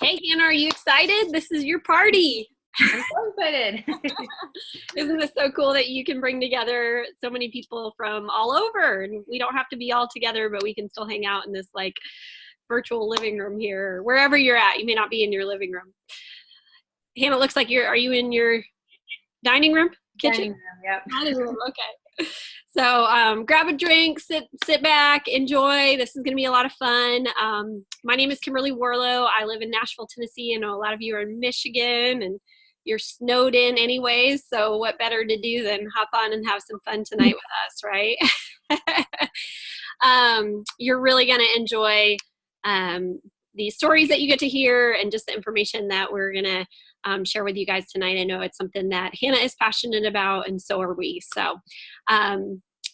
Hey, Hannah, are you excited? This is your party. I'm so excited. Isn't this so cool that you can bring together so many people from all over? And we don't have to be all together, but we can still hang out in this like virtual living room here, wherever you're at. You may not be in your living room. Hannah, it looks like are you in your dining room, kitchen? Dining room, yep. Dining room, okay. So grab a drink, sit back, enjoy. This is going to be a lot of fun. My name is Kimberly Warlow. I live in Nashville, Tennessee. I know a lot of you are in Michigan and you're snowed in anyways. So what better to do than hop on and have some fun tonight with us, right? You're really going to enjoy the stories that you get to hear and just the information that we're going to share with you guys tonight. I know it's something that Hannah is passionate about, and so are we. So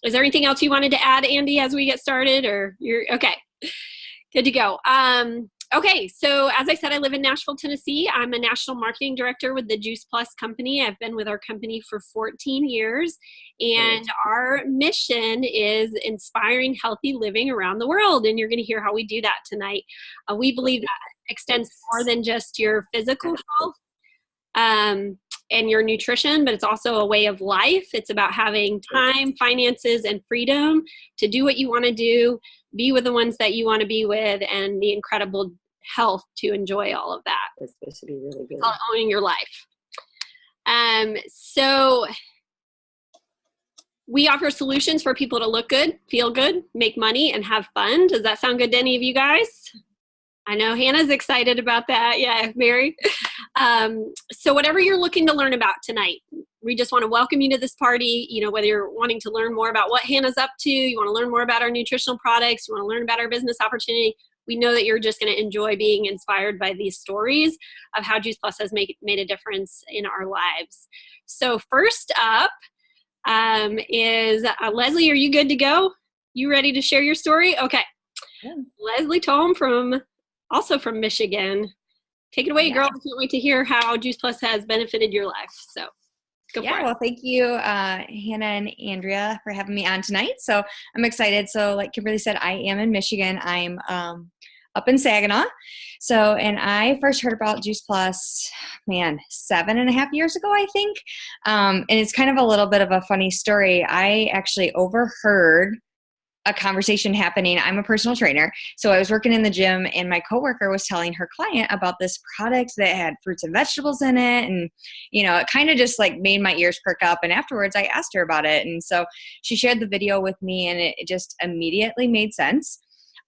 is there anything else you wanted to add, Andy, as we get started, or you're okay? Good to go. Okay, so as I said, I live in Nashville, Tennessee. I'm a national marketing director with the Juice Plus company. I've been with our company for 14 years, and our mission is inspiring healthy living around the world, and you're going to hear how we do that tonight. We believe that extends more than just your physical health and your nutrition, but it's also a way of life. It's about having time, finances, and freedom to do what you want to do, be with the ones that you want to be with, and the incredible health to enjoy all of that. It's supposed to be really good. Owning your life. So we offer solutions for people to look good, feel good, make money, and have fun. Does that sound good to any of you guys? I know Hannah's excited about that. Yeah, Mary. So whatever you're looking to learn about tonight, we just want to welcome you to this party. You know, whether you're wanting to learn more about what Hannah's up to, you want to learn more about our nutritional products, you want to learn about our business opportunity, we know that you're just going to enjoy being inspired by these stories of how Juice Plus has made a difference in our lives. So first up is Leslie. Are you good to go? You ready to share your story? Okay. Yeah. Leslie Tome also from Michigan. Take it away, girl. I can't wait to hear how Juice Plus has benefited your life. So go for it. Well, thank you, Hannah and Andrea, for having me on tonight. So I'm excited. So like Kimberly said, I am in Michigan. I'm up in Saginaw. So, and I first heard about Juice Plus, 7.5 years ago, I think. And it's kind of a little bit of a funny story. I actually overheard a conversation happening. I'm a personal trainer. So I was working in the gym and my coworker was telling her client about this product that had fruits and vegetables in it. And, you know, it kind of just like made my ears perk up. And afterwards I asked her about it. And so she shared the video with me and it just immediately made sense.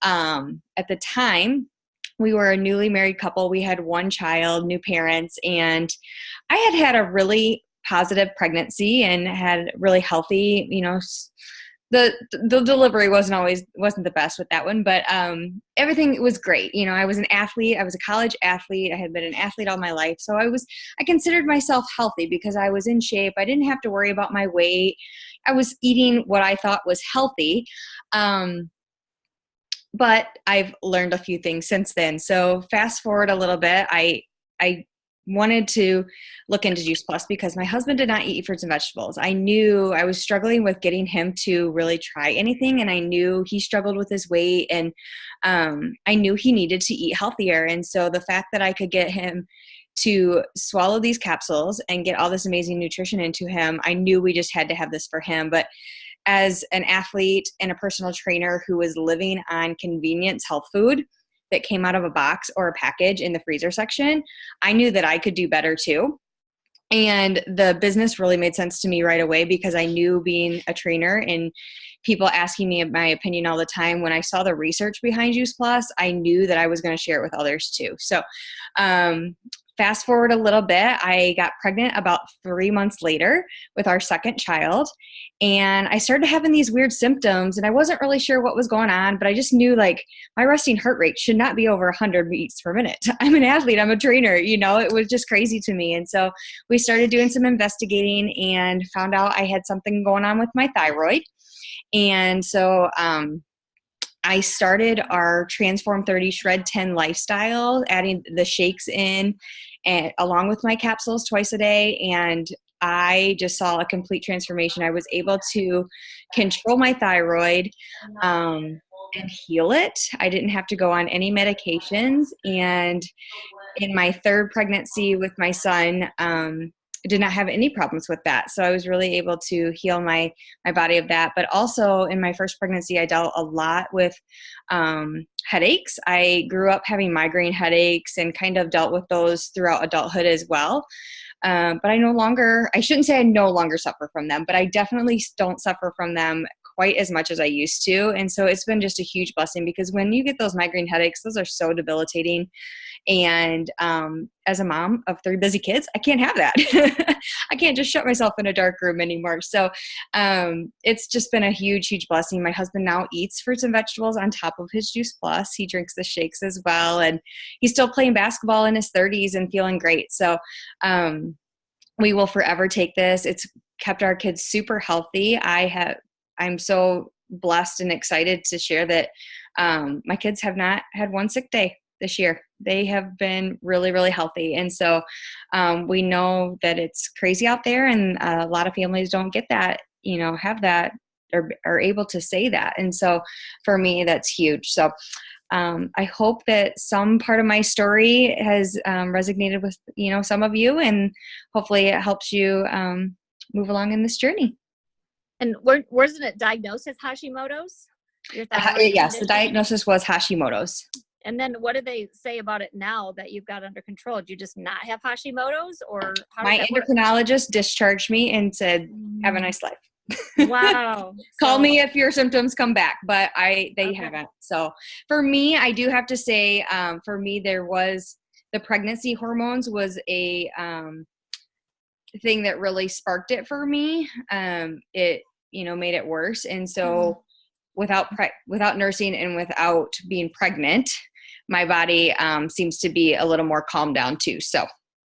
At the time, we were a newly married couple. We had one child, new parents, and I had a really positive pregnancy and had really healthy, you know, the delivery wasn't the best with that one, but everything was great. You know, I was an athlete. I was a college athlete. I had been an athlete all my life. So I considered myself healthy because I was in shape. I didn't have to worry about my weight. I was eating what I thought was healthy. But I've learned a few things since then. So fast forward a little bit, I wanted to look into Juice Plus because my husband did not eat fruits and vegetables. I knew I was struggling with getting him to really try anything, and I knew he struggled with his weight, and I knew he needed to eat healthier. And so the fact that I could get him to swallow these capsules and get all this amazing nutrition into him, I knew we just had to have this for him. But as an athlete and a personal trainer who was living on convenience health food that came out of a box or a package in the freezer section, I knew that I could do better too. And the business really made sense to me right away because I knew, being a trainer and people asking me my opinion all the time, when I saw the research behind Juice Plus, I knew that I was going to share it with others too. So fast forward a little bit, I got pregnant about 3 months later with our second child. And I started having these weird symptoms and I wasn't really sure what was going on, but I just knew like my resting heart rate should not be over 100 beats per minute. I'm an athlete, I'm a trainer, you know, it was just crazy to me. And so we started doing some investigating and found out I had something going on with my thyroid. And so, I started our Transform 30 Shred 10 lifestyle, adding the shakes in and along with my capsules twice a day. And I just saw a complete transformation. I was able to control my thyroid and heal it. I didn't have to go on any medications. And in my third pregnancy with my son, I did not have any problems with that. So I was really able to heal my body of that. But also in my first pregnancy, I dealt a lot with headaches. I grew up having migraine headaches and kind of dealt with those throughout adulthood as well. But I shouldn't say I no longer suffer from them, but I definitely don't suffer from them quite as much as I used to. And so it's been just a huge blessing, because when you get those migraine headaches, those are so debilitating. And as a mom of 3 busy kids, I can't have that. I can't just shut myself in a dark room anymore. So it's just been a huge, huge blessing. My husband now eats fruits and vegetables on top of his Juice Plus. He drinks the shakes as well. And he's still playing basketball in his 30s and feeling great. So we will forever take this. It's kept our kids super healthy. I'm so blessed and excited to share that my kids have not had one sick day this year. They have been really, really healthy. And so we know that it's crazy out there, and a lot of families don't get that, have that, or are able to say that. And so for me, that's huge. So I hope that some part of my story has resonated with, some of you, and hopefully it helps you move along in this journey. And wasn't it diagnosed as Hashimoto's? Yes, the diagnosis was Hashimoto's. And then what do they say about it now that you've got under control? Do you just not have Hashimoto's, or my endocrinologist discharged me and said, have a nice life. Wow. Call me if your symptoms come back, but they haven't. So for me, I do have to say, for me, the pregnancy hormones was a thing that really sparked it for me. It, made it worse. And so without nursing and without being pregnant, my body seems to be a little more calmed down too. So.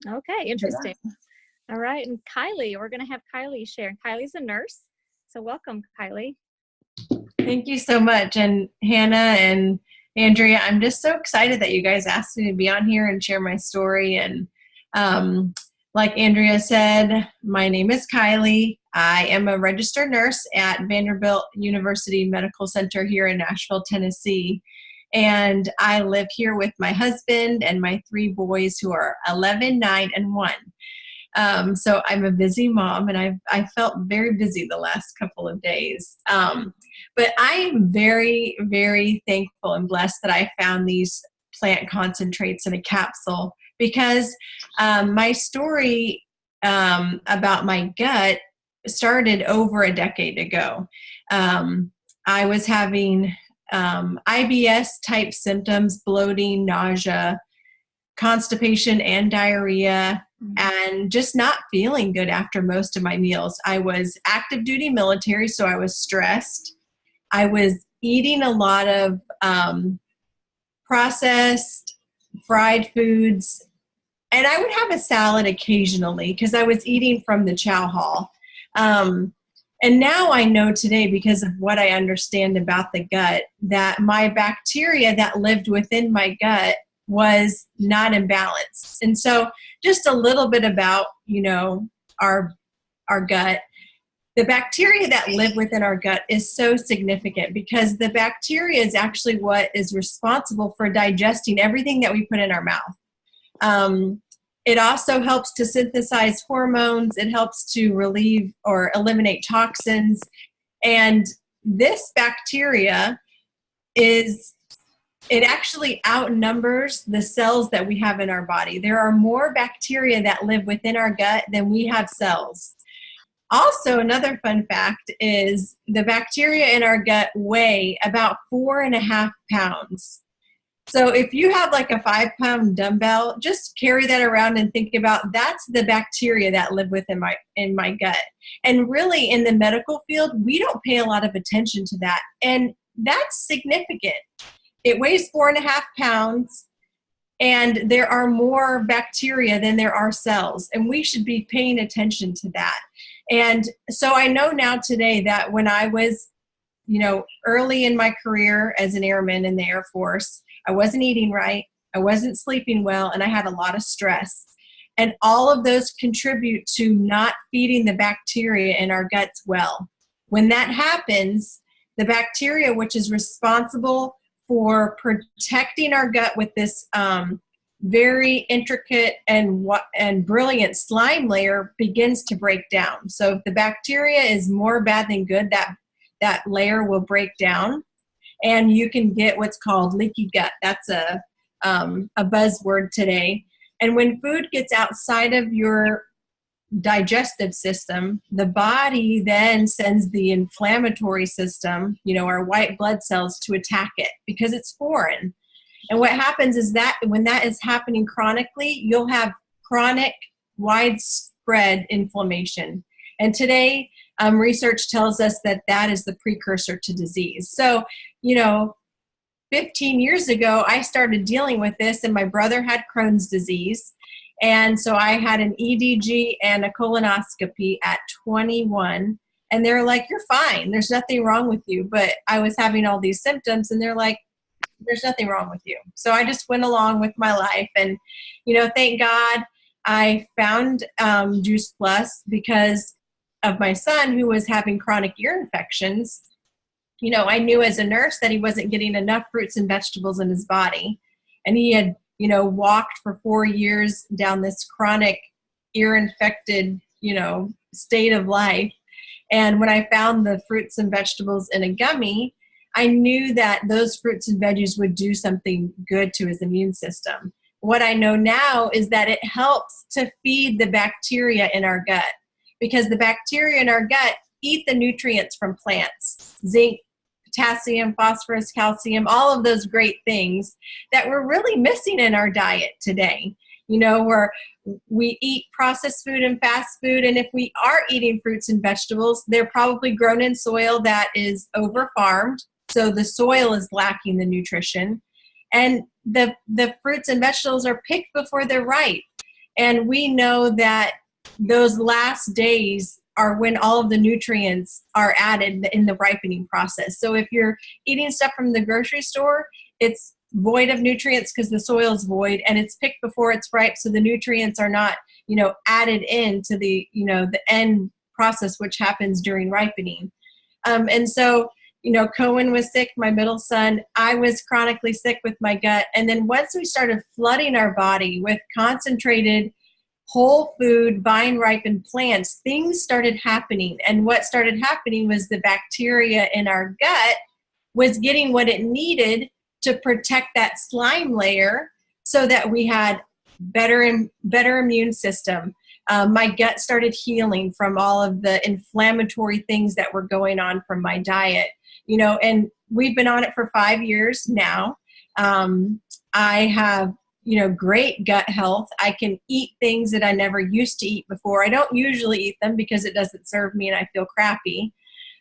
Okay. Interesting. All right. And Kylie, we're going to have Kylie share. Kylie's a nurse. So welcome, Kylie. Thank you so much. And Hannah and Andrea, I'm just so excited that you guys asked me to be on here and share my story. And like Andrea said, my name is Kylie. I am a registered nurse at Vanderbilt University Medical Center here in Nashville, Tennessee. And I live here with my husband and my 3 boys who are 11, 9, and 1. So I'm a busy mom, and I felt very busy the last couple of days. But I am very, very thankful and blessed that I found these plant concentrates in a capsule, because my story about my gut started over a decade ago. I was having IBS type symptoms, bloating, nausea, constipation, and diarrhea, and just not feeling good after most of my meals. I was active duty military, so I was stressed. I was eating a lot of processed, fried foods, and I would have a salad occasionally because I was eating from the chow hall. And now I know today, because of what I understand about the gut, that my bacteria that lived within my gut was not in balance. And so just a little bit about, our gut. The bacteria that live within our gut is so significant, because the bacteria is actually what is responsible for digesting everything that we put in our mouth. It also helps to synthesize hormones. It helps to relieve or eliminate toxins. And this bacteria it actually outnumbers the cells that we have in our body. There are more bacteria that live within our gut than we have cells. Also, another fun fact is the bacteria in our gut weigh about 4.5 pounds. So if you have like a 5-pound dumbbell, just carry that around and think about that's the bacteria that live within my gut. And really, in the medical field, we don't pay a lot of attention to that. And that's significant. It weighs 4.5 pounds, and there are more bacteria than there are cells, and we should be paying attention to that. And so I know now today that when I was, early in my career as an airman in the Air Force, I wasn't eating right, I wasn't sleeping well, and I had a lot of stress. And all of those contribute to not feeding the bacteria in our guts well. When that happens, the bacteria, which is responsible for protecting our gut with this very intricate and brilliant slime layer begins to break down. So if the bacteria is more bad than good, that layer will break down, and you can get what's called leaky gut. That's a buzzword today. And when food gets outside of your digestive system, the body then sends the inflammatory system, our white blood cells, to attack it because it's foreign. And what happens is that when that is happening chronically, you'll have chronic, widespread inflammation. And today, research tells us that that is the precursor to disease. So, 15 years ago, I started dealing with this, and my brother had Crohn's disease. And so I had an EDG and a colonoscopy at 21. And they're like, you're fine. There's nothing wrong with you. But I was having all these symptoms, and they're like, there's nothing wrong with you. So I just went along with my life. And, thank God I found Juice Plus because of my son, who was having chronic ear infections. I knew as a nurse that he wasn't getting enough fruits and vegetables in his body. And he had, walked for 4 years down this chronic ear infected, state of life. And when I found the fruits and vegetables in a gummy, I knew that those fruits and veggies would do something good to his immune system. What I know now is that it helps to feed the bacteria in our gut, because the bacteria in our gut eat the nutrients from plants: zinc, potassium, phosphorus, calcium, all of those great things that we're really missing in our diet today. Where we eat processed food and fast food, and if we are eating fruits and vegetables, they're probably grown in soil that is over-farmed, so the soil is lacking the nutrition. And the fruits and vegetables are picked before they're ripe. And we know that those last days are when all of the nutrients are added in the ripening process. So if you're eating stuff from the grocery store, it's void of nutrients because the soil is void, and it's picked before it's ripe, so the nutrients are not, added into the, the end process, which happens during ripening. And so, Cohen was sick, my middle son. I was chronically sick with my gut. And then once we started flooding our body with concentrated whole food, vine ripened plants, things started happening. And what started happening was the bacteria in our gut was getting what it needed to protect that slime layer so that we had better immune system. My gut started healing from all of the inflammatory things that were going on from my diet, and we've been on it for 5 years now. I have, great gut health. I can eat things that I never used to eat before. I don't usually eat them because it doesn't serve me and I feel crappy.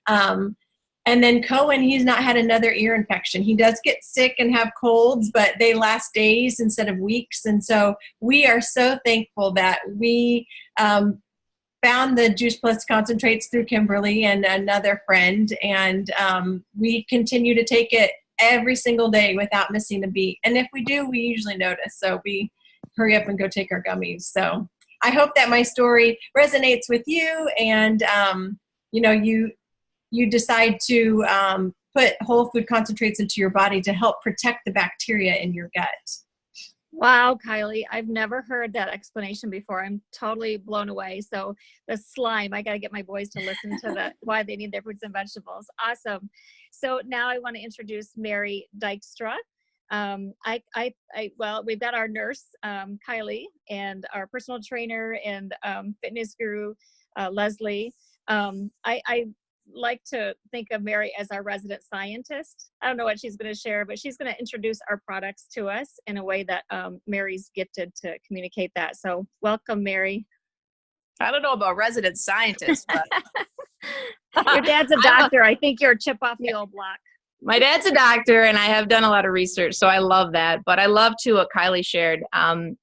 And then Cohen, he's not had another ear infection. He does get sick and have colds, but they last days instead of weeks. And so we are so thankful that we found the Juice Plus concentrates through Kimberly and another friend. And we continue to take it every single day without missing a beat. And if we do, we usually notice. So we hurry up and go take our gummies. So I hope that my story resonates with you, and, you decide to put whole food concentrates into your body to help protect the bacteria in your gut. Wow, Kylie, I've never heard that explanation before. I'm totally blown away. So the slime, I got to get my boys to listen to that, why they need their fruits and vegetables. Awesome. So now I want to introduce Mary Dykstra. Well, we've got our nurse, Kylie, and our personal trainer and fitness guru, Leslie. I like to think of Mary as our resident scientist. I don't know what she's going to share, but she's going to introduce our products to us in a way that Mary's gifted to communicate that. So welcome, Mary. I don't know about resident scientist, but your dad's a doctor. I think you're a chip off the old block. My dad's a doctor, and I have done a lot of research, so I love that. But I love too what Kylie shared. I'm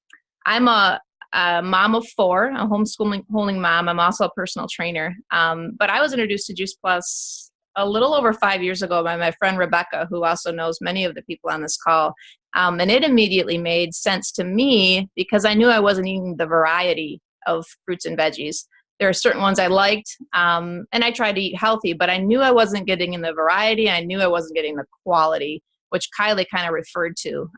a mom of 4, a homeschooling mom. I'm also a personal trainer. But I was introduced to Juice Plus a little over 5 years ago by my friend Rebecca, who also knows many of the people on this call. And it immediately made sense to me because I knew I wasn't eating the variety of fruits and veggies. There are certain ones I liked, and I tried to eat healthy, but I knew I wasn't getting in the variety. I knew I wasn't getting the quality, which Kylie kind of referred to.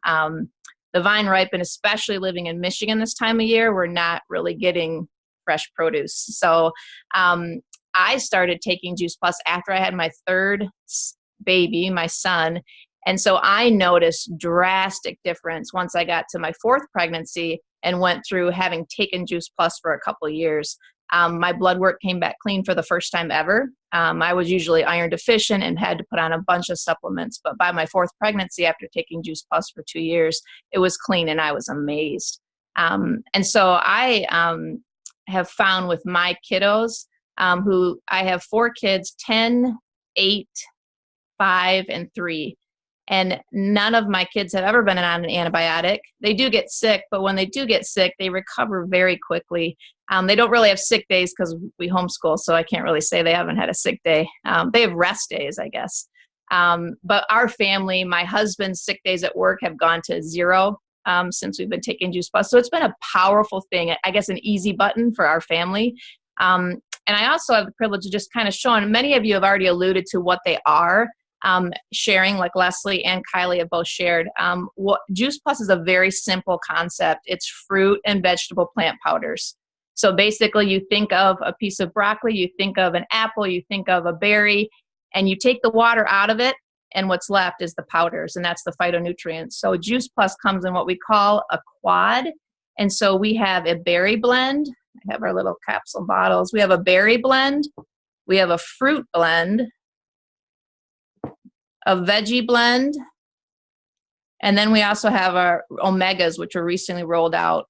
the vine ripen, especially living in Michigan this time of year, we're not really getting fresh produce. So I started taking Juice Plus after I had my third baby, my son. And so I noticed drastic difference once I got to my fourth pregnancy and went through having taken Juice Plus for a couple of years. My blood work came back clean for the first time ever. I was usually iron deficient and had to put on a bunch of supplements. But by my fourth pregnancy, after taking Juice Plus for 2 years, it was clean and I was amazed. And so I have found with my kiddos, who I have 4 kids, 10, 8, 5, and 3. And none of my kids have ever been on an antibiotic. They do get sick, but when they do get sick, they recover very quickly. They don't really have sick days because we homeschool, so I can't really say they haven't had a sick day. They have rest days, I guess. But our family, my husband's sick days at work have gone to 0 since we've been taking Juice Plus. So it's been a powerful thing, I guess an easy button for our family. And I also have the privilege of just kind of showing, many of you have already alluded to what they are. Sharing, like Leslie and Kylie have both shared. What Juice Plus is a very simple concept. It's fruit and vegetable plant powders. So basically you think of a piece of broccoli, you think of an apple, you think of a berry, and you take the water out of it, and what's left is the powders, and that's the phytonutrients. So Juice Plus comes in what we call a quad. And so we have a berry blend. I have our little capsule bottles. We have a berry blend. We have a fruit blend, a veggie blend, and then we also have our omegas, which were recently rolled out.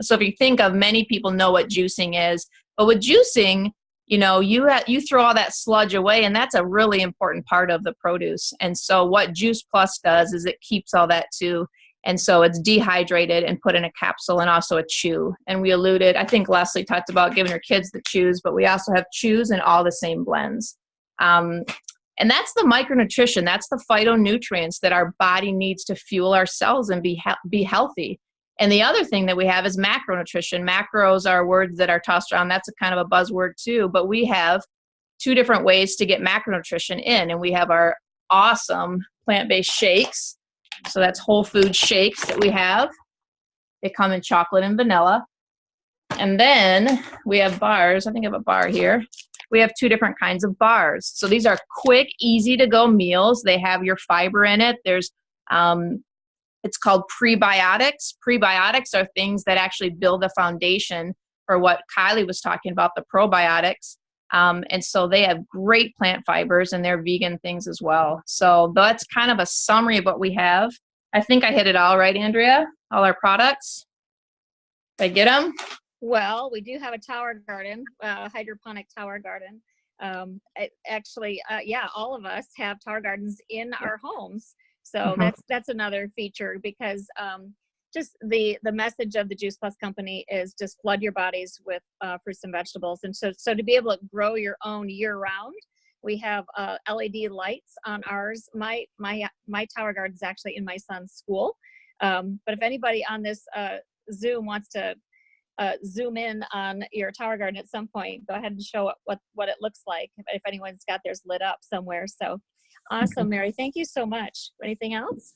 So if you think of, many people know what juicing is, but with juicing, you know, you throw all that sludge away, and that's a really important part of the produce. And so what Juice Plus does is it keeps all that too. And so it's dehydrated and put in a capsule and also a chew. And we alluded, I think Leslie talked about giving her kids the chews, but we also have chews in all the same blends. And that's the micronutrition. That's the phytonutrients that our body needs to fuel our cells and be healthy. And the other thing that we have is macronutrition. Macros are words that are tossed around. That's a kind of a buzzword too. But we have 2 different ways to get macronutrition in. And we have our awesome plant-based shakes. So that's whole food shakes that we have. They come in chocolate and vanilla. And then we have bars. I think I have a bar here. We have 2 different kinds of bars. So these are quick, easy to go meals. They have your fiber in it. There's, it's called prebiotics. Prebiotics are things that actually build the foundation for what Kylie was talking about, the probiotics. And so they have great plant fibers, and they're vegan things as well. So that's kind of a summary of what we have. I think I hit it all right, Andrea, all our products. Did I get them? Well, we do have a tower garden, hydroponic tower garden. Yeah, all of us have tower gardens in our homes. So that's another feature, because just the message of the Juice Plus company is just flood your bodies with fruits and vegetables. And so to be able to grow your own year round, we have LED lights on ours. My tower garden is actually in my son's school. But if anybody on this Zoom wants to zoom in on your tower garden at some point, go ahead and show what it looks like if anyone's got theirs lit up somewhere. So awesome, Mary. Thank you so much. Anything else?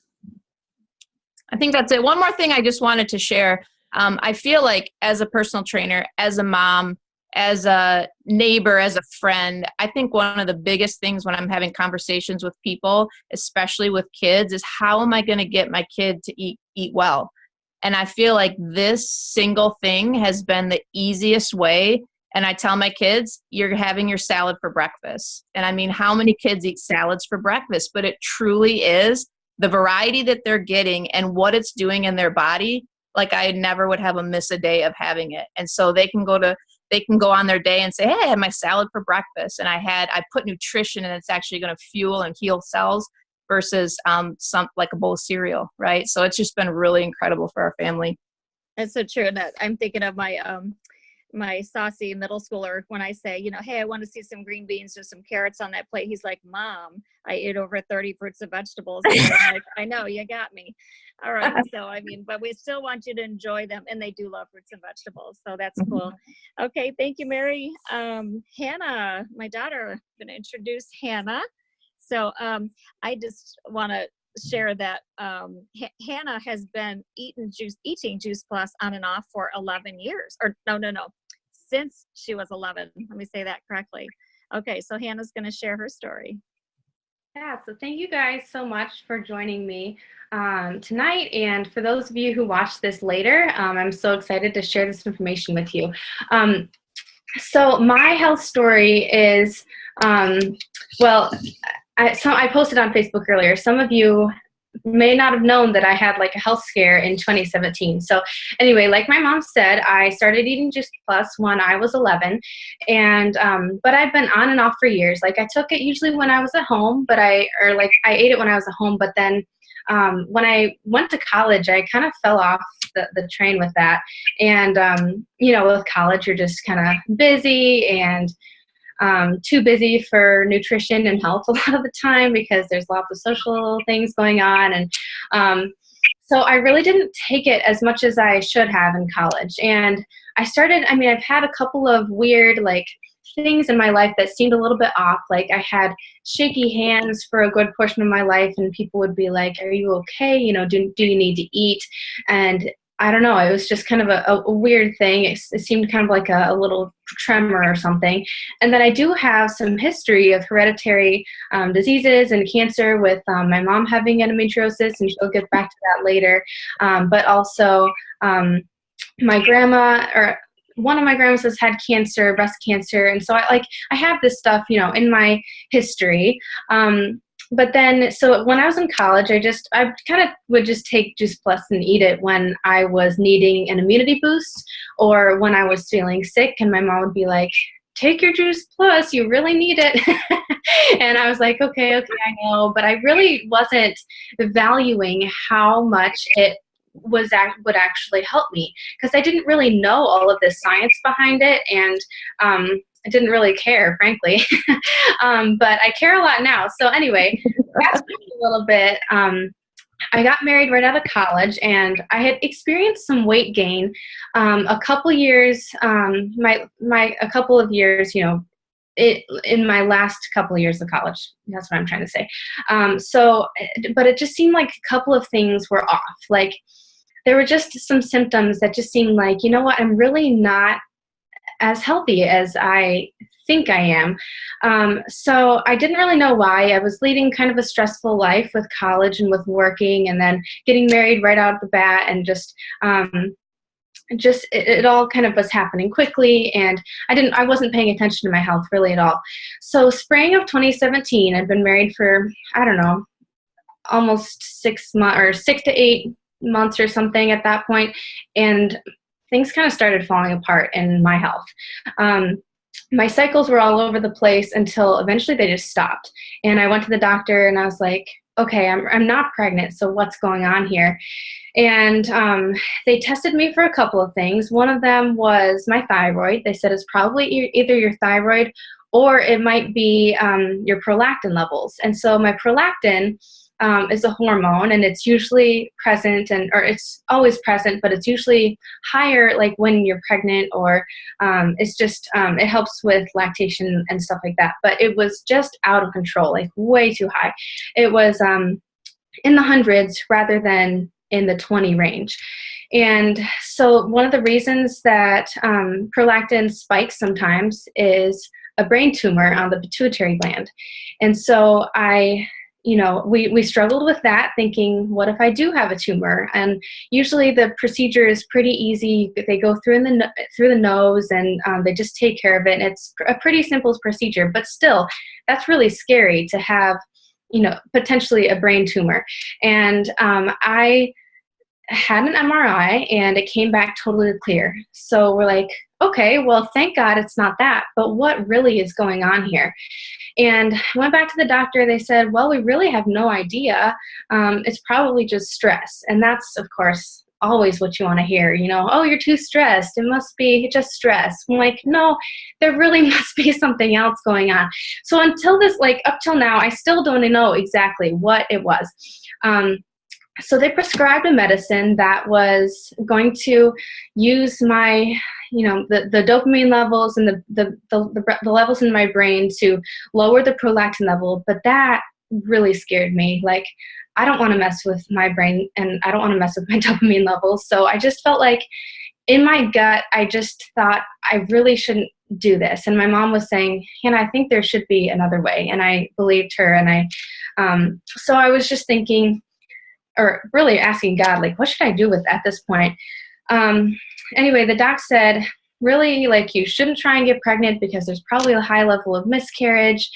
I think that's it. One more thing I just wanted to share. I feel like as a personal trainer, as a mom, as a neighbor, as a friend, I think one of the biggest things when I'm having conversations with people, especially with kids, is how am I going to get my kid to eat well? And I feel like this single thing has been the easiest way. And I tell my kids, you're having your salad for breakfast. And I mean, how many kids eat salads for breakfast? But it truly is the variety that they're getting and what it's doing in their body. Like, I never would have miss a day of having it. And so they can go on their day and say, hey, I had my salad for breakfast. And I put nutrition, and it's actually going to fuel and heal cells, versus some like a bowl of cereal, right? So it's just been really incredible for our family. That's so true. And I'm thinking of my saucy middle schooler when I say, hey, I want to see some green beans or some carrots on that plate. He's like, Mom, I ate over 30 fruits and vegetables. And I'm like, I know, you got me. All right. So, I mean, but we still want you to enjoy them. And they do love fruits and vegetables. So that's cool. Okay. Thank you, Mary. Hannah, my daughter, I'm going to introduce Hannah. So I just want to share that Hannah has been eating Juice Plus on and off for 11 years, or no, since she was 11. Let me say that correctly. Okay, so Hannah's going to share her story. Yeah, so thank you guys so much for joining me tonight. And for those of you who watch this later, I'm so excited to share this information with you. So my health story is, I posted on Facebook earlier. Some of you may not have known that I had like a health scare in 2017. So anyway, like my mom said, I started eating Juice Plus when I was 11, and but I've been on and off for years. Like I took it usually when I was at home, I ate it when I was at home, but then when I went to college, I kind of fell off the train with that. And with college, you're just kind of busy and too busy for nutrition and health a lot of the time because there's lots of social things going on. And so I really didn't take it as much as I should have in college. And I've had a couple of weird things in my life that seemed a little bit off. Like I had shaky hands for a good portion of my life, and people would be like, "Are you okay? Do you need to eat?" And I don't know, it was just kind of a weird thing. It seemed kind of like a little tremor or something. And then I do have some history of hereditary diseases and cancer with my mom having endometriosis, and she'll get back to that later. But also my grandma, or one of my grandmas, has had cancer, breast cancer. And so I have this stuff, in my history. But then, so when I was in college, I kind of would just take Juice Plus and eat it when I was needing an immunity boost or when I was feeling sick. And my mom would be like, "Take your Juice Plus, you really need it." And I was like, okay, I know. But I really wasn't valuing how much it would actually help me, because I didn't really know all of the science behind it. And I didn't really care, frankly. But I care a lot now. So anyway, fast forward a little bit. I got married right out of college, and I had experienced some weight gain a couple years, in my last couple of years of college. That's what I'm trying to say. But it just seemed like a couple of things were off. Like there were just some symptoms that just seemed like, I'm really not as healthy as I think I am. So I didn't really know why. I was leading kind of a stressful life with college and with working, and then getting married right out of the bat, and it all kind of was happening quickly, and I wasn't paying attention to my health really at all. So spring of 2017, I'd been married for, I don't know, almost 6 months or 6 to 8 months or something at that point. And things kind of started falling apart in my health. My cycles were all over the place until eventually they just stopped. And I went to the doctor, and I was like, okay, I'm not pregnant, so what's going on here? And they tested me for a couple of things. One of them was my thyroid. They said it's probably either your thyroid or it might be your prolactin levels. And so my prolactin is a hormone, and it's usually present, or it's always present, but it's usually higher like when you're pregnant, or it's just it helps with lactation and stuff like that. But it was just out of control, like way too high. It was in the hundreds rather than in the 20 range. And so one of the reasons that prolactin spikes sometimes is a brain tumor on the pituitary gland. And so we struggled with that, thinking, what if I do have a tumor? And usually the procedure is pretty easy. They go through the nose, and they just take care of it. And it's a pretty simple procedure, but still, that's really scary to have, potentially a brain tumor. And I had an MRI, and it came back totally clear. So we're like, okay, well, thank God it's not that, but what really is going on here? And I went back to the doctor. They said, well, we really have no idea. It's probably just stress. And that's, of course, always what you want to hear. Oh, you're too stressed. It must be just stress. I'm like, no, there really must be something else going on. So up till now, I still don't know exactly what it was. So they prescribed a medicine that was going to use my, the dopamine levels and the levels in my brain to lower the prolactin level. But that really scared me. Like, I don't want to mess with my brain and I don't want to mess with my dopamine levels. So I just felt like in my gut, I just thought I really shouldn't do this. And my mom was saying, Hannah, I think there should be another way. And I believed her. And so I was just thinking, or really asking God, like, what should I do with at this point? Anyway, the doc said, really, like, you shouldn't try and get pregnant because there's probably a high level of miscarriage.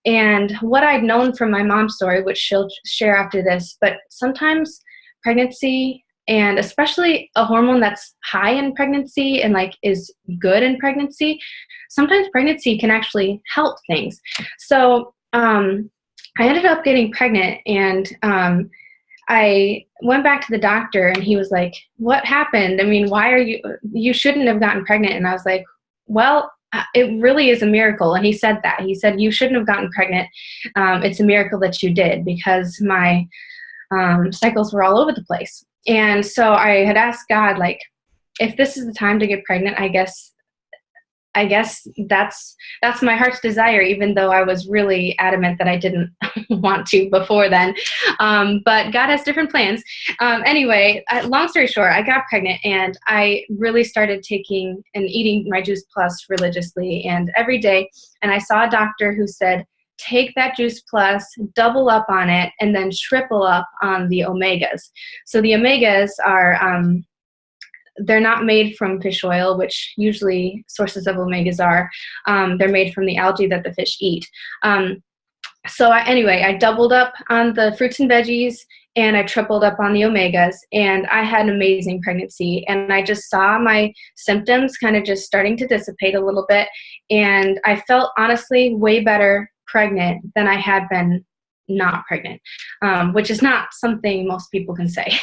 And what I'd known from my mom's story, which she'll share after this, but sometimes pregnancy, and especially a hormone that's high in pregnancy and like is good in pregnancy, sometimes pregnancy can actually help things. So I ended up getting pregnant, and I went back to the doctor, and he was like, what happened? I mean, you shouldn't have gotten pregnant. And I was like, well, it really is a miracle. And he said that. He said, you shouldn't have gotten pregnant. It's a miracle that you did, because my cycles were all over the place. And so I had asked God, like, if this is the time to get pregnant, I guess that's my heart's desire, even though I was really adamant that I didn't want to before then. But God has different plans. Anyway, long story short, I got pregnant, and I really started taking and eating my Juice Plus religiously and every day. And I saw a doctor who said, take that Juice Plus, double up on it, and then triple up on the omegas. So the omegas are they're not made from fish oil, which usually sources of omegas are. They're made from the algae that the fish eat. Anyway, I doubled up on the fruits and veggies, and I tripled up on the omegas, and I had an amazing pregnancy. And I just saw my symptoms kind of just starting to dissipate a little bit. And I felt honestly way better pregnant than I had been not pregnant, which is not something most people can say.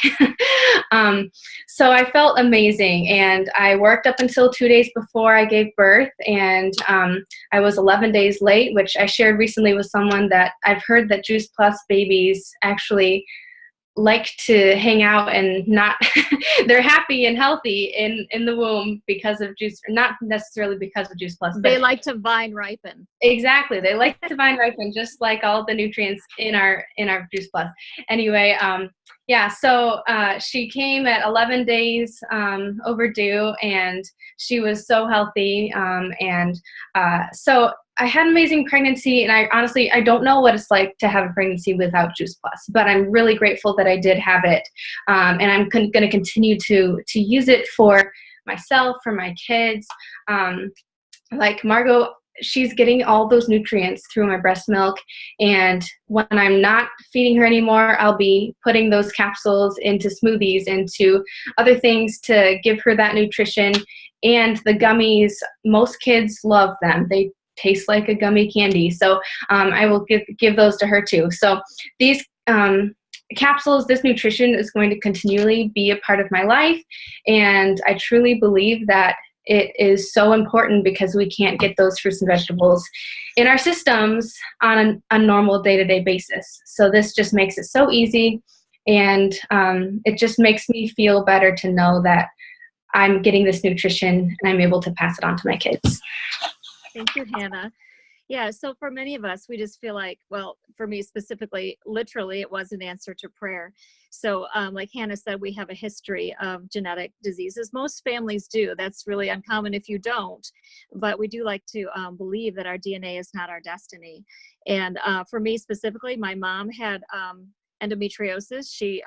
So I felt amazing, and I worked up until 2 days before I gave birth, and I was 11 days late, which I shared recently with someone that I've heard that Juice Plus babies actually like to hang out and not they're happy and healthy in the womb because of juice, not necessarily because of Juice Plus. They like to vine ripen. Exactly. They like to vine ripen, just like all the nutrients in our Juice Plus. Anyway, so she came at 11 days overdue, and she was so healthy. So I had an amazing pregnancy, and I don't know what it's like to have a pregnancy without Juice Plus, but I'm really grateful that I did have it. And I'm going to continue to use it for myself, for my kids. Like Margot, she's getting all those nutrients through my breast milk. And when I'm not feeding her anymore, I'll be putting those capsules into smoothies, into other things to give her that nutrition. And the gummies, most kids love them. They taste like a gummy candy. So I will give those to her too. So these capsules, this nutrition is going to continually be a part of my life. And I truly believe that it is so important, because we can't get those fruits and vegetables in our systems on a normal day-to-day basis. So this just makes it so easy. And it just makes me feel better to know that I'm getting this nutrition and I'm able to pass it on to my kids. Thank you, Hannah. Yeah, so for many of us, we just feel like, well, for me specifically, literally, it was an answer to prayer. So like Hannah said, we have a history of genetic diseases. Most families do. That's really uncommon if you don't. But we do like to believe that our DNA is not our destiny. And for me specifically, my mom had endometriosis. She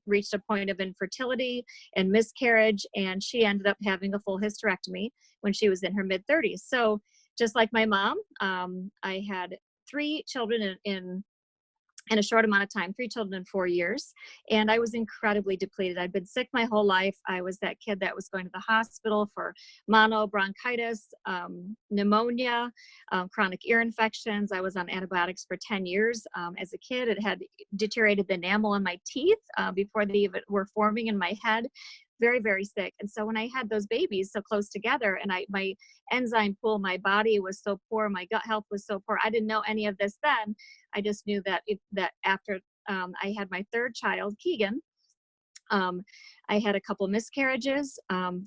reached a point of infertility and miscarriage, and she ended up having a full hysterectomy when she was in her mid-30s. So just like my mom, I had 3 children in a short amount of time, 3 children in 4 years. And I was incredibly depleted. I'd been sick my whole life. I was that kid that was going to the hospital for monobronchitis, pneumonia, chronic ear infections. I was on antibiotics for 10 years. As a kid, it had deteriorated the enamel in my teeth before they even were forming in my head. Very, very sick. And so when I had those babies so close together, and my enzyme pool, my body was so poor, my gut health was so poor, I didn't know any of this then. I just knew that after I had my 3rd child, Keegan, I I had a couple miscarriages,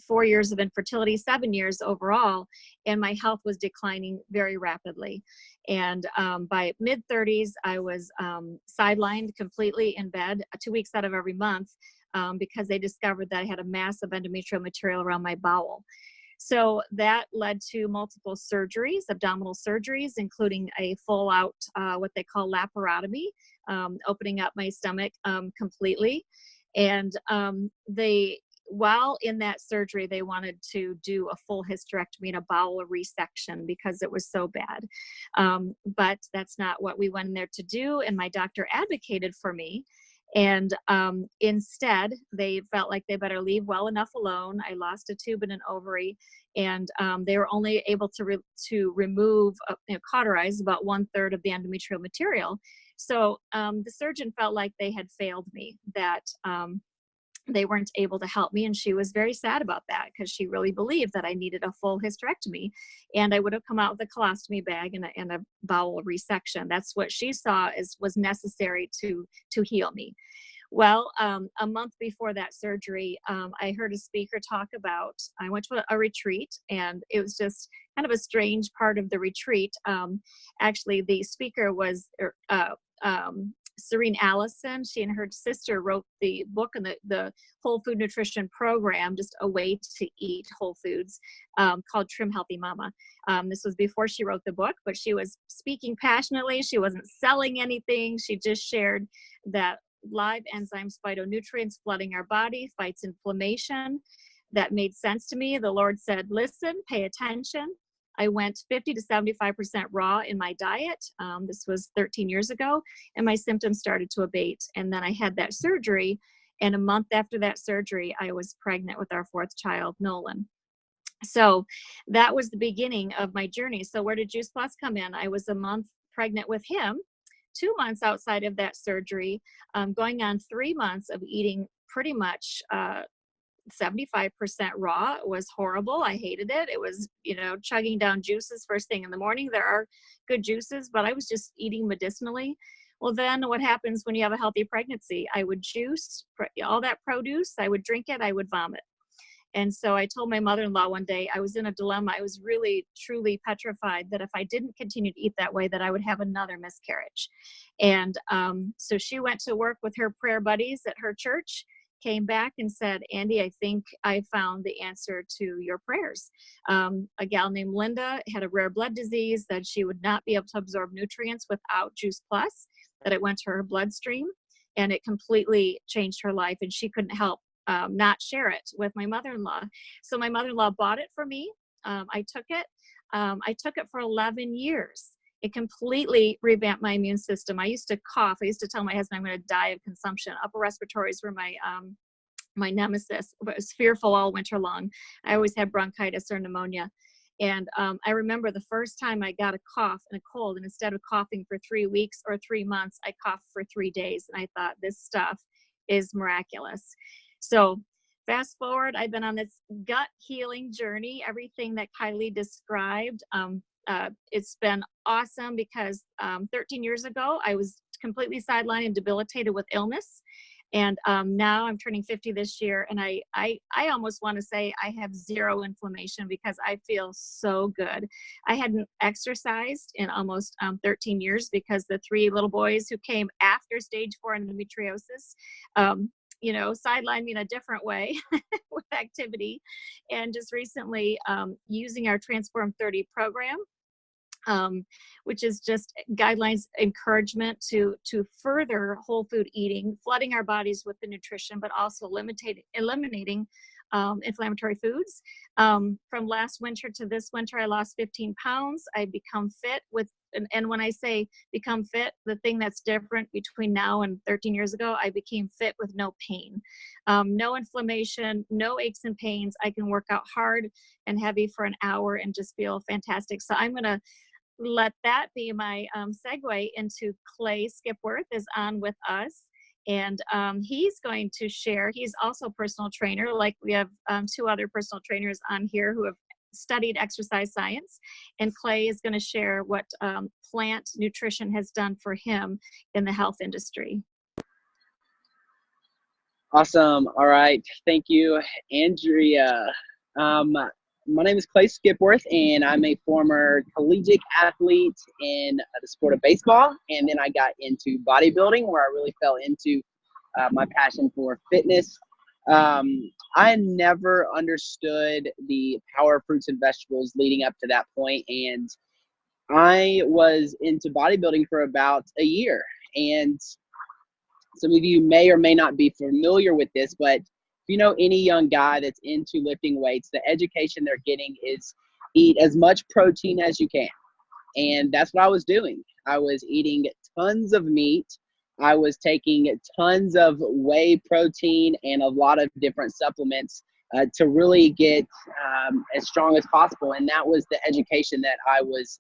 4 years of infertility, 7 years overall, and my health was declining very rapidly. And by mid-30s, I was sidelined completely in bed 2 weeks out of every month because they discovered that I had a mass of endometrial material around my bowel. So that led to multiple surgeries, abdominal surgeries, including a full out, what they call laparotomy, opening up my stomach completely. And while in that surgery, they wanted to do a full hysterectomy and a bowel resection because it was so bad. But that's not what we went in there to do. And my doctor advocated for me. And instead, they felt like they better leave well enough alone. I lost a tube and an ovary, and they were only able to remove, cauterize about 1/3 of the endometrial material. So the surgeon felt like they had failed me, that they weren't able to help me. And she was very sad about that because she really believed that I needed a full hysterectomy and I would have come out with a colostomy bag and a bowel resection. That's what she saw was necessary to heal me. Well, a month before that surgery, I heard a speaker talk about, I went to a retreat, and it was just kind of a strange part of the retreat. Actually, the speaker was Serene Allison. She and her sister wrote the book and the whole food nutrition program, just a way to eat whole foods, called Trim Healthy Mama. This was before she wrote the book, but she was speaking passionately. She wasn't selling anything. She just shared that live enzymes, phytonutrients flooding our body, fights inflammation. That made sense to me. The Lord said, listen, pay attention. I went 50 to 75% raw in my diet. This was 13 years ago, and my symptoms started to abate. And then I had that surgery, and a month after that surgery, I was pregnant with our 4th child, Nolan. So that was the beginning of my journey. So where did Juice Plus come in? I was a month pregnant with him, 2 months outside of that surgery, going on 3 months of eating pretty much 75% raw. It was horrible. I hated it. It was, chugging down juices first thing in the morning. There are good juices, but I was just eating medicinally. Well, then what happens when you have a healthy pregnancy? I would juice all that produce. I would drink it. I would vomit. And so I told my mother-in-law one day, I was in a dilemma. I was really, truly petrified that if I didn't continue to eat that way, that I would have another miscarriage. And so she went to work with her prayer buddies at her church, came back and said, Andy, I think I found the answer to your prayers. A gal named Linda had a rare blood disease that she would not be able to absorb nutrients without Juice Plus, that it went to her bloodstream, and it completely changed her life, and she couldn't help not share it with my mother-in-law. So my mother-in-law bought it for me. I took it. I took it for 11 years. It completely revamped my immune system. I used to cough. I used to tell my husband I'm going to die of consumption. Upper respiratories were my nemesis. I was fearful all winter long. I always had bronchitis or pneumonia. And I remember the first time I got a cough and a cold, and instead of coughing for 3 weeks or 3 months, I coughed for 3 days. And I thought, this stuff is miraculous. So fast forward, I've been on this gut healing journey, everything that Cylie described. It's been awesome because 13 years ago, I was completely sidelined and debilitated with illness. And now I'm turning 50 this year, and I almost want to say I have zero inflammation because I feel so good. I hadn't exercised in almost 13 years because the 3 little boys who came after stage 4 endometriosis, sidelined me in a different way with activity. And just recently using our Transform 30 program, which is just guidelines, encouragement to further whole food eating, flooding our bodies with the nutrition, but also eliminating inflammatory foods. From last winter to this winter, I lost 15 pounds. I become fit and when I say become fit, the thing that's different between now and 13 years ago, I became fit with no pain, no inflammation, no aches and pains. I can work out hard and heavy for an hour and just feel fantastic. So I'm going to let that be my segue into Clay Skipworth is on with us. And he's going to share, he's also a personal trainer, like we have 2 other personal trainers on here who have studied exercise science. And Clay is going to share what plant nutrition has done for him in the health industry. Awesome. All right. Thank you, Andrea. My name is Clay Skipworth, and I'm a former collegiate athlete in the sport of baseball. And then I got into bodybuilding, where I really fell into my passion for fitness. I never understood the power of fruits and vegetables leading up to that point, and I was into bodybuilding for about a year. And some of you may or may not be familiar with this, but if you know any young guy that's into lifting weights, the education they're getting is eat as much protein as you can. And that's what I was doing. I was eating tons of meat. I was taking tons of whey protein and a lot of different supplements to really get as strong as possible. And that was the education that I was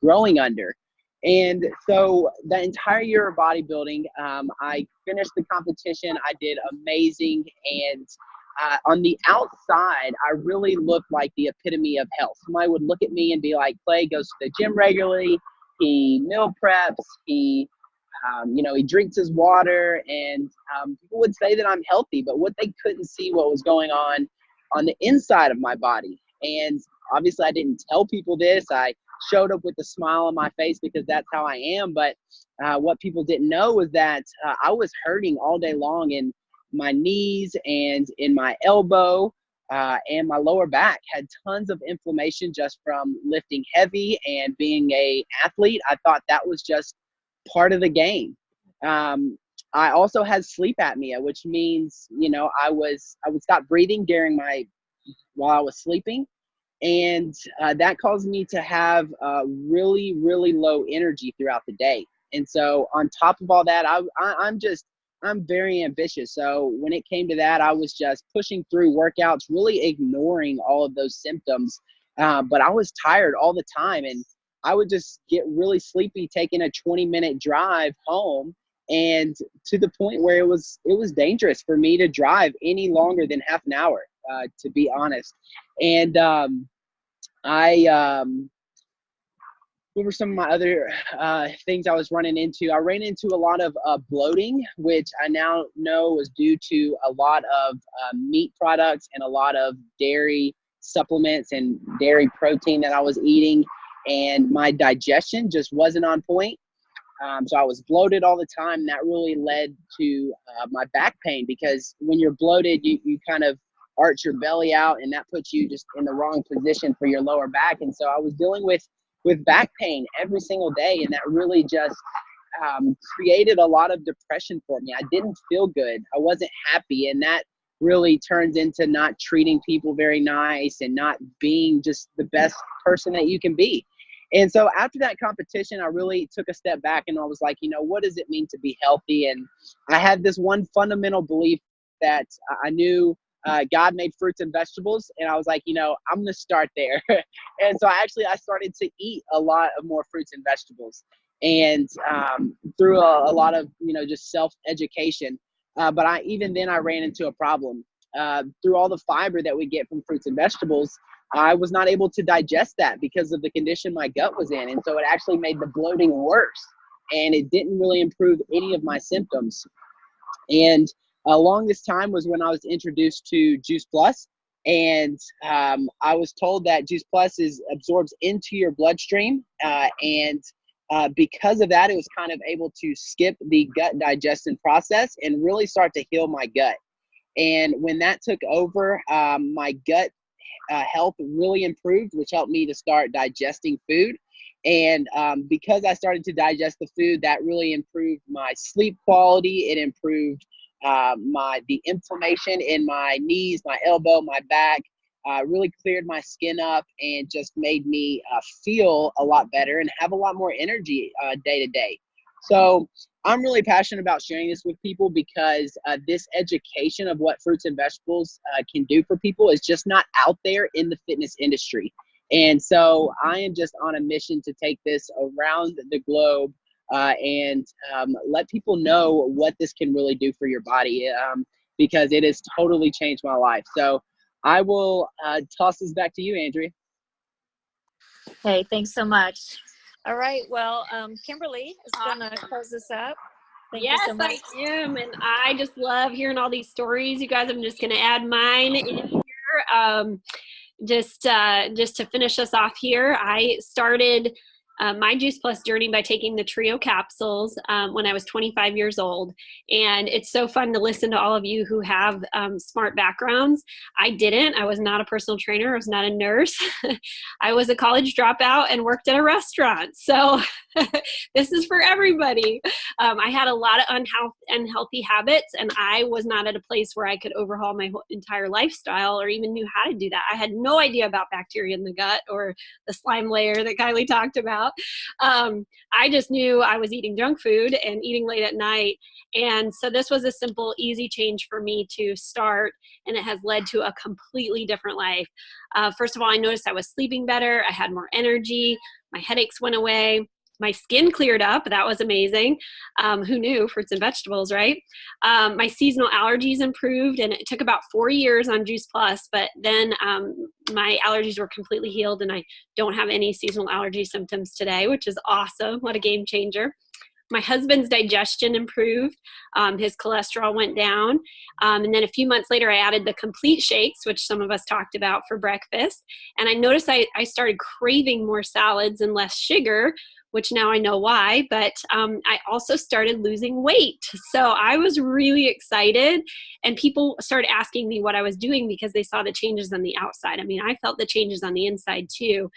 growing under. And so the entire year of bodybuilding, I finished the competition. I did amazing. And on the outside, I really looked like the epitome of health. Somebody would look at me and be like, Clay goes to the gym regularly. He meal preps. He drinks his water. And people would say that I'm healthy, but what they couldn't see what was going on the inside of my body. And obviously I didn't tell people this. I showed up with a smile on my face because that's how I am. But what people didn't know was that I was hurting all day long in my knees and in my elbow and my lower back. Had tons of inflammation just from lifting heavy and being an athlete. I thought that was just part of the game. I also had sleep apnea, which means, I would stop breathing while I was sleeping. And that caused me to have really, really low energy throughout the day. And so on top of all that, I'm very ambitious. So when it came to that, I was just pushing through workouts, really ignoring all of those symptoms. But I was tired all the time, and I would just get really sleepy taking a 20-minute drive home, and to the point where it was dangerous for me to drive any longer than half an hour, to be honest. And what were some of my other things I was running into? I ran into a lot of bloating, which I now know was due to a lot of meat products and a lot of dairy supplements and dairy protein that I was eating, and my digestion just wasn't on point. So I was bloated all the time. That really led to my back pain, because when you're bloated, you kind of arch your belly out, and that puts you just in the wrong position for your lower back. And so I was dealing with back pain every single day, and that really just created a lot of depression for me. I didn't feel good. I wasn't happy, and that really turns into not treating people very nice and not being just the best person that you can be. And so after that competition, I really took a step back, and I was like, what does it mean to be healthy? And I had this one fundamental belief that I knew God made fruits and vegetables, and I was like, I'm going to start there. And so I started to eat a lot of more fruits and vegetables, and through a lot of, just self-education. But I ran into a problem. Through all the fiber that we get from fruits and vegetables, I was not able to digest that because of the condition my gut was in. And so it actually made the bloating worse, and it didn't really improve any of my symptoms. And along this time was when I was introduced to Juice Plus. And I was told that Juice Plus absorbs into your bloodstream. And because of that, it was kind of able to skip the gut digestion process and really start to heal my gut. And when that took over, my gut health really improved, which helped me to start digesting food. And because I started to digest the food, that really improved my sleep quality. It improved the inflammation in my knees, my elbow, my back. Really cleared my skin up and just made me feel a lot better and have a lot more energy day to day. So I'm really passionate about sharing this with people, because this education of what fruits and vegetables can do for people is just not out there in the fitness industry. And so I am just on a mission to take this around the globe and let people know what this can really do for your body, because it has totally changed my life. So I will toss this back to you, Andrea. Hey, thanks so much. All right. Well, Kimberly is going to close this up. Thank Yes, you so much. I am, and I just love hearing all these stories. You guys, I'm just going to add mine in here. Just to finish us off here, I started my Juice Plus journey by taking the Trio capsules when I was 25 years old. And it's so fun to listen to all of you who have smart backgrounds. I didn't. I was not a personal trainer. I was not a nurse. I was a college dropout and worked at a restaurant. So this is for everybody. I had a lot of unhealthy habits, and I was not at a place where I could overhaul my whole entire lifestyle or even knew how to do that. I had no idea about bacteria in the gut or the slime layer that Cylie talked about. I just knew I was eating junk food and eating late at night. And so this was a simple, easy change for me to start, and it has led to a completely different life. First of all, I noticed I was sleeping better. I had more energy. My headaches went away. My skin cleared up. That was amazing. Who knew? Fruits and vegetables, right? My seasonal allergies improved, and it took about 4 years on Juice Plus, but then my allergies were completely healed, and I don't have any seasonal allergy symptoms today, which is awesome. What a game changer. My husband's digestion improved. His cholesterol went down. And then a few months later, I added the complete shakes, which some of us talked about for breakfast. And I noticed I started craving more salads and less sugar, which now I know why, but I also started losing weight. So I was really excited, and people started asking me what I was doing because they saw the changes on the outside. I mean, I felt the changes on the inside too.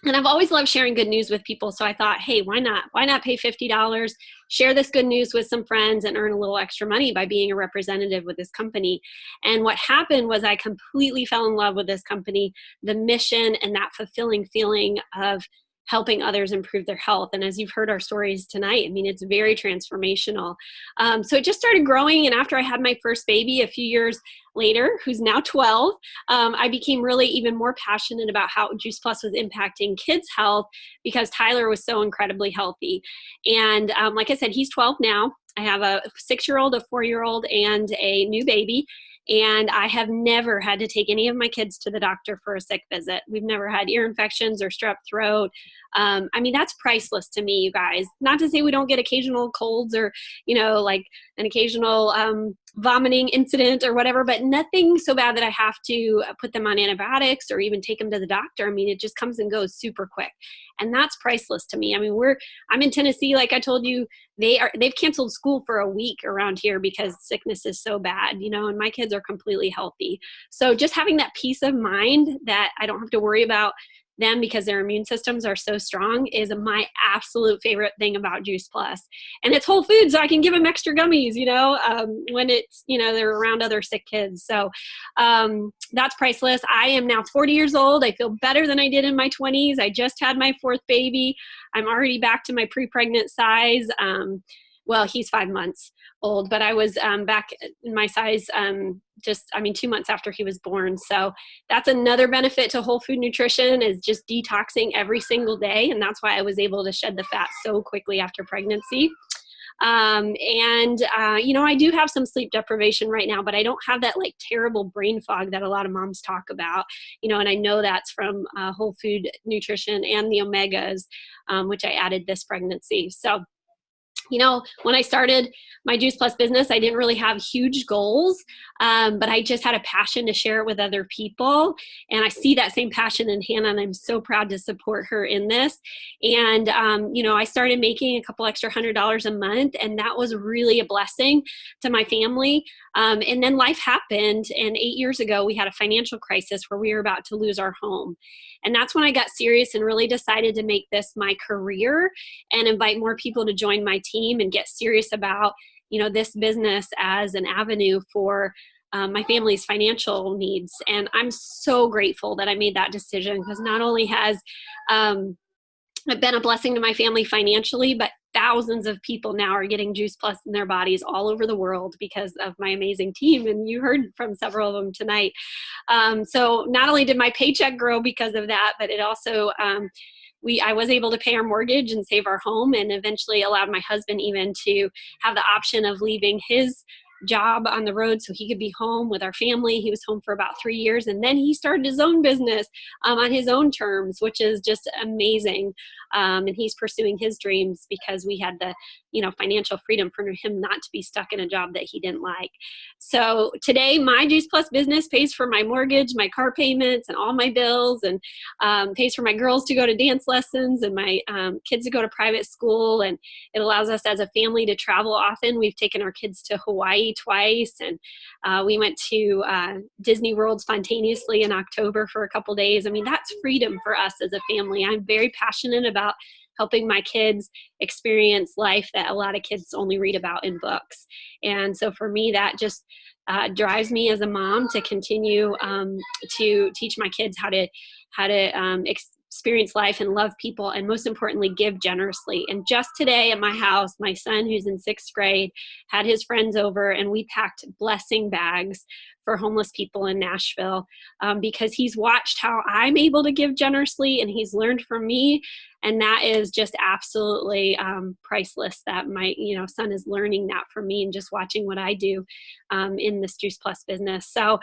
And I've always loved sharing good news with people. So I thought, hey, why not? Why not pay $50, share this good news with some friends, and earn a little extra money by being a representative with this company? And what happened was I completely fell in love with this company, the mission, and that fulfilling feeling of helping others improve their health. And as you've heard our stories tonight, I mean, it's very transformational. So it just started growing. And after I had my first baby a few years later, who's now 12, I became really even more passionate about how Juice Plus was impacting kids' health because Tyler was so incredibly healthy. And like I said, he's 12 now. I have a 6-year-old, a 4-year-old, and a new baby. And I have never had to take any of my kids to the doctor for a sick visit. We've never had ear infections or strep throat. I mean, that's priceless to me, you guys. Not to say we don't get occasional colds or, like an occasional vomiting incident or whatever, but nothing so bad that I have to put them on antibiotics or even take them to the doctor. I mean, it just comes and goes super quick. And that's priceless to me. I mean, I'm in Tennessee, like I told you, they've canceled school for a week around here because sickness is so bad, and my kids are completely healthy. So just having that peace of mind that I don't have to worry about them because their immune systems are so strong is my absolute favorite thing about Juice Plus. And it's whole food, so I can give them extra gummies, when it's, they're around other sick kids. So that's priceless. I am now 40 years old. I feel better than I did in my 20s. I just had my 4th baby. I'm already back to my pre-pregnant size. Well, he's 5 months old, but I was back in my size 2 months after he was born. So that's another benefit to whole food nutrition is just detoxing every single day. And that's why I was able to shed the fat so quickly after pregnancy. I do have some sleep deprivation right now, but I don't have that like terrible brain fog that a lot of moms talk about, and I know that's from whole food nutrition and the omegas, which I added this pregnancy. So when I started my Juice Plus business, I didn't really have huge goals, but I just had a passion to share it with other people. And I see that same passion in Hannah, and I'm so proud to support her in this. And, I started making a couple extra $100 a month, and that was really a blessing to my family. And then life happened, and 8 years ago, we had a financial crisis where we were about to lose our home. And that's when I got serious and really decided to make this my career and invite more people to join my team and get serious about, this business as an avenue for my family's financial needs. And I'm so grateful that I made that decision because not only has it been a blessing to my family financially, but thousands of people now are getting Juice Plus in their bodies all over the world because of my amazing team. And you heard from several of them tonight. So not only did my paycheck grow because of that, but it also, I was able to pay our mortgage and save our home, and eventually allowed my husband even to have the option of leaving his job on the road so he could be home with our family. He was home for about 3 years, and then he started his own business on his own terms, which is just amazing. And he's pursuing his dreams because we had the, financial freedom for him not to be stuck in a job that he didn't like. So today, my Juice Plus business pays for my mortgage, my car payments, and all my bills, and pays for my girls to go to dance lessons and my kids to go to private school. And it allows us as a family to travel often. We've taken our kids to Hawaii twice, and we went to Disney World spontaneously in October for a couple days. I mean, that's freedom for us as a family. I'm very passionate about helping my kids experience life that a lot of kids only read about in books. And so for me, that just drives me as a mom to continue to teach my kids how to experience life and love people, and most importantly, give generously. And just today at my house, my son, who's in 6th grade, had his friends over, and we packed blessing bags for homeless people in Nashville because he's watched how I'm able to give generously, and he's learned from me. And that is just absolutely priceless, that my son is learning that from me and just watching what I do in this Juice Plus business. So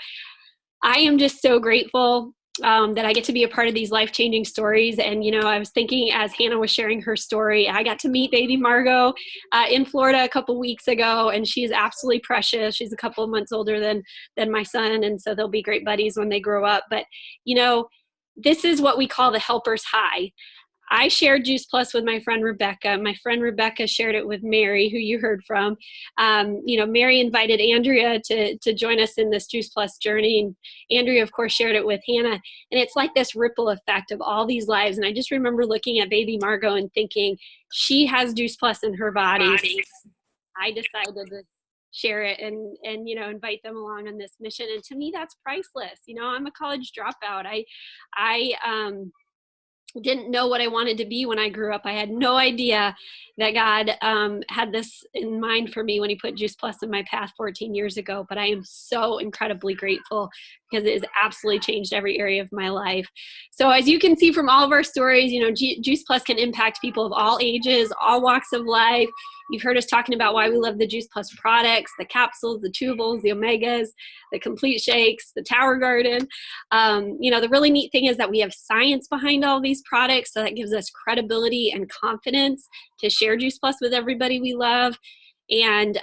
I am just so grateful that I get to be a part of these life-changing stories. And, I was thinking as Hannah was sharing her story, I got to meet baby Margot in Florida a couple weeks ago, and she's absolutely precious. She's a couple of months older than my son, and so they'll be great buddies when they grow up. But, this is what we call the helper's high. I shared Juice Plus with my friend Rebecca. My friend Rebecca shared it with Mary, who you heard from. Mary invited Andrea to join us in this Juice Plus journey. And Andrea, of course, shared it with Hannah. And it's like this ripple effect of all these lives. And I just remember looking at baby Margot and thinking, she has Juice Plus in her body. I decided to share it and invite them along on this mission. And to me, that's priceless. I'm a college dropout. I didn't know what I wanted to be when I grew up. I had no idea that God had this in mind for me when he put Juice Plus in my path 14 years ago. But I am so incredibly grateful because it has absolutely changed every area of my life. So as you can see from all of our stories, Juice Plus can impact people of all ages, all walks of life. You've heard us talking about why we love the Juice Plus products, the capsules, the chewables, the omegas, the complete shakes, the Tower Garden. The really neat thing is that we have science behind all these products, so that gives us credibility and confidence to share Juice Plus with everybody we love. And,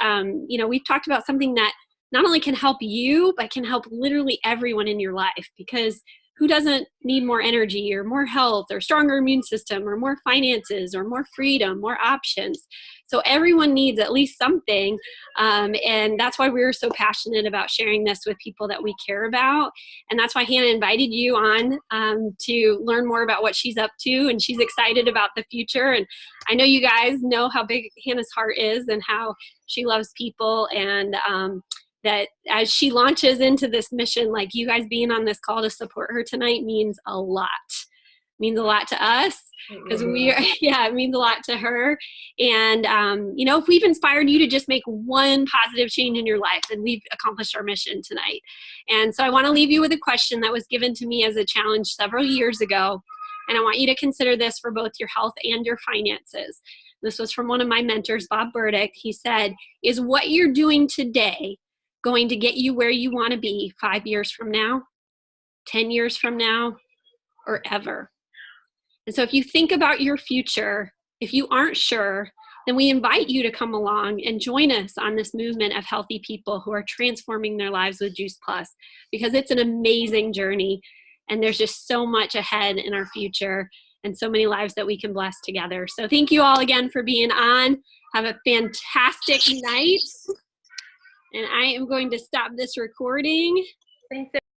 we've talked about something that not only can help you, but can help literally everyone in your life, because who doesn't need more energy or more health or stronger immune system or more finances or more freedom, more options? So everyone needs at least something. And that's why we're so passionate about sharing this with people that we care about. And that's why Hannah invited you on to learn more about what she's up to. And she's excited about the future. And I know you guys know how big Hannah's heart is and how she loves people. And that as she launches into this mission, like you guys being on this call to support her tonight means a lot. Means a lot to us because it means a lot to her. And, if we've inspired you to just make one positive change in your life, then we've accomplished our mission tonight. And so I want to leave you with a question that was given to me as a challenge several years ago. And I want you to consider this for both your health and your finances. This was from one of my mentors, Bob Burdick. He said, is what you're doing today going to get you where you want to be 5 years from now, 10 years from now, or ever? And so if you think about your future, if you aren't sure, then we invite you to come along and join us on this movement of healthy people who are transforming their lives with Juice Plus, because it's an amazing journey and there's just so much ahead in our future and so many lives that we can bless together. So thank you all again for being on. Have a fantastic night. And I am going to stop this recording. Thanks.